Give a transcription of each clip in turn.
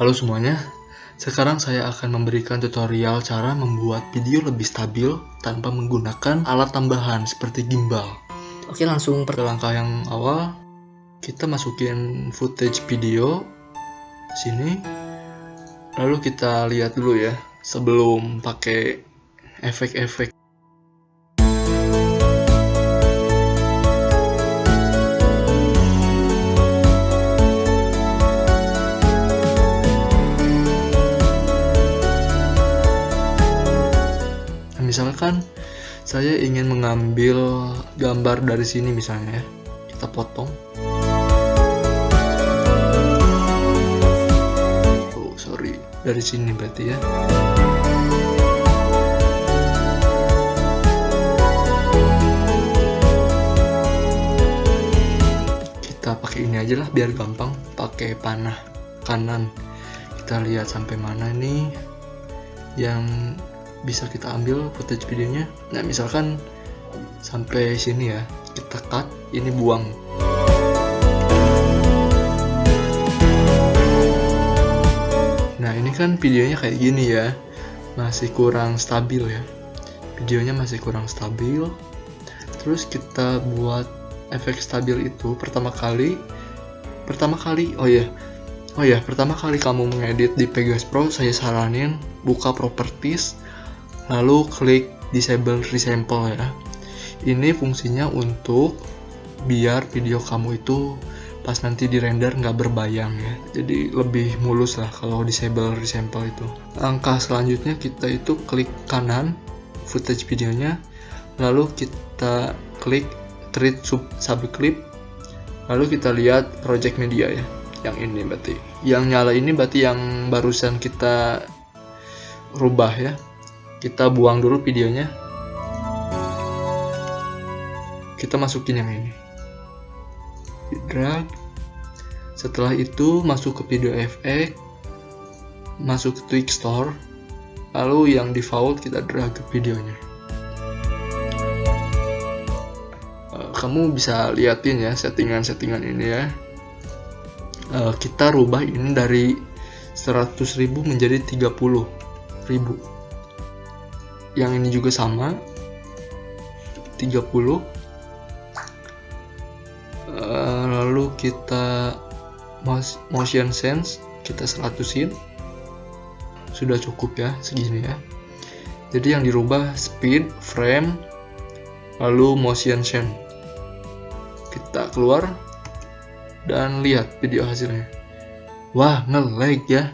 Halo semuanya, sekarang saya akan memberikan tutorial cara membuat video lebih stabil tanpa menggunakan alat tambahan seperti gimbal. Oke, langsung pada langkah yang awal, kita masukin footage video sini. Lalu kita lihat dulu ya, sebelum pakai efek-efek. Misalkan saya ingin mengambil gambar dari sini misalnya ya, kita potong. Oh sorry, dari sini berarti ya. Kita pakai ini aja lah biar gampang, pakai panah kanan. Kita lihat sampai mana nih yang bisa kita ambil footage videonya. Nah misalkan sampai sini ya, kita cut, ini buang. Nah ini kan videonya kayak gini ya, masih kurang stabil ya, videonya masih kurang stabil. Terus kita buat efek stabil itu pertama kali kamu mengedit di Pegas Pro, saya saranin buka properties, lalu klik disable resample ya. Ini fungsinya untuk biar video kamu itu pas nanti di render nggak berbayang ya, jadi lebih mulus lah kalau disable resample itu. Langkah selanjutnya kita itu klik kanan footage videonya, lalu kita klik create subclip, lalu kita lihat project media ya, yang ini berarti, yang nyala ini berarti yang barusan kita rubah ya. Kita buang dulu videonya, kita masukin yang ini, drag. Setelah itu masuk ke video effect, masuk ke Twixtor, lalu yang default kita drag ke videonya. Kamu bisa liatin ya settingan-settingan ini ya. Kita rubah ini dari 100.000 menjadi 30.000. Yang ini juga sama 30. Lalu kita motion sense kita 100-in, sudah cukup ya segini ya. Jadi yang dirubah speed, frame, lalu motion sense. Kita keluar dan lihat video hasilnya. Wah, nge-lag ya.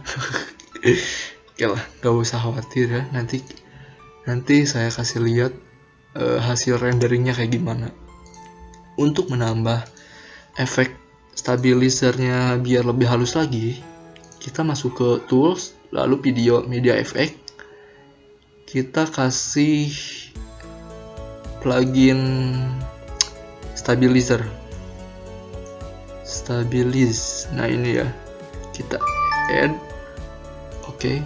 Oke lah, gak usah khawatir ya, nanti saya kasih lihat hasil renderingnya kayak gimana. Untuk menambah efek stabilizernya biar lebih halus lagi, kita masuk ke tools, lalu video media effect, kita kasih plugin stabilize. Nah ini ya, kita add. Oke,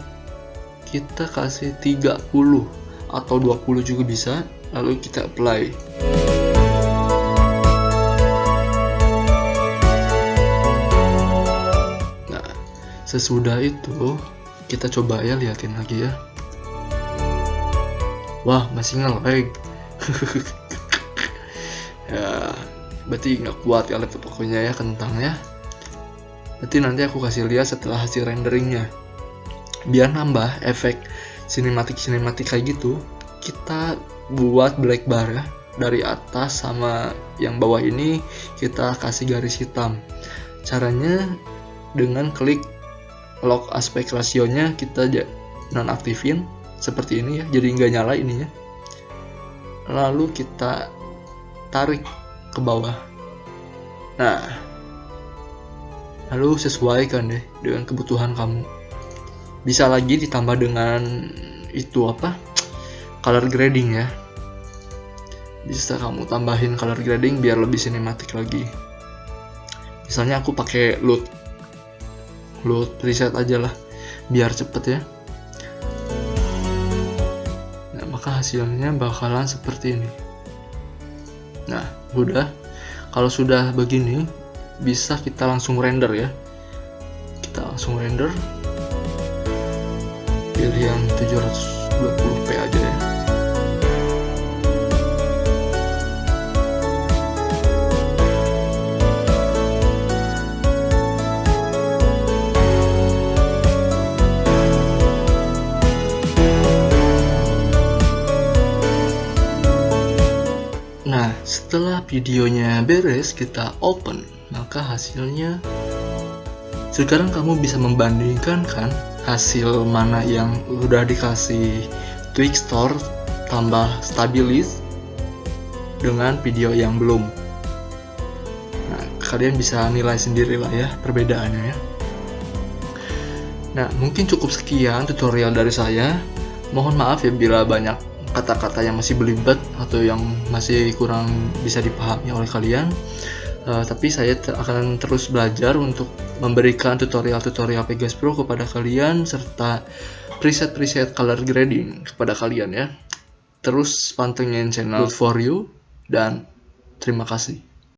kita kasih 30 atau 20 juga bisa, lalu kita apply. Nah, sesudah itu kita coba ya, liatin lagi ya. Wah, masih nge-lag. Ya, berarti nggak kuat ya laptop pokoknya ya, kentang ya. Berarti nanti aku kasih lihat setelah hasil renderingnya. Biar nambah efek sinematik kayak gitu, kita buat black bar ya, dari atas sama yang bawah ini kita kasih garis hitam. Caranya dengan klik lock aspect ratio-nya kita nonaktifin seperti ini ya, jadi nggak nyala ininya. Lalu kita tarik ke bawah. Nah, lalu sesuaikan deh dengan kebutuhan kamu. Bisa lagi ditambah dengan itu color grading ya. Bisa kamu tambahin color grading biar lebih sinematik lagi. Misalnya aku pakai load preset aja lah biar cepet ya. Nah, maka hasilnya bakalan seperti ini. Nah, udah. Kalau sudah begini, bisa kita langsung render ya. Kita langsung render. pilih yang 720p aja ya. Nah, setelah videonya beres, kita open, maka hasilnya sekarang kamu bisa membandingkan kan hasil mana yang udah dikasih Twixtor tambah Stabilis dengan video yang belum. Nah, kalian bisa nilai sendiri lah ya perbedaannya ya. Nah, mungkin cukup sekian tutorial dari saya. Mohon maaf ya bila banyak kata-kata yang masih belibet atau yang masih kurang bisa dipahami oleh kalian. Tapi saya akan terus belajar untuk memberikan tutorial-tutorial Pegas Pro kepada kalian serta preset-preset color grading kepada kalian ya. Terus pantengin channel Good For You dan terima kasih.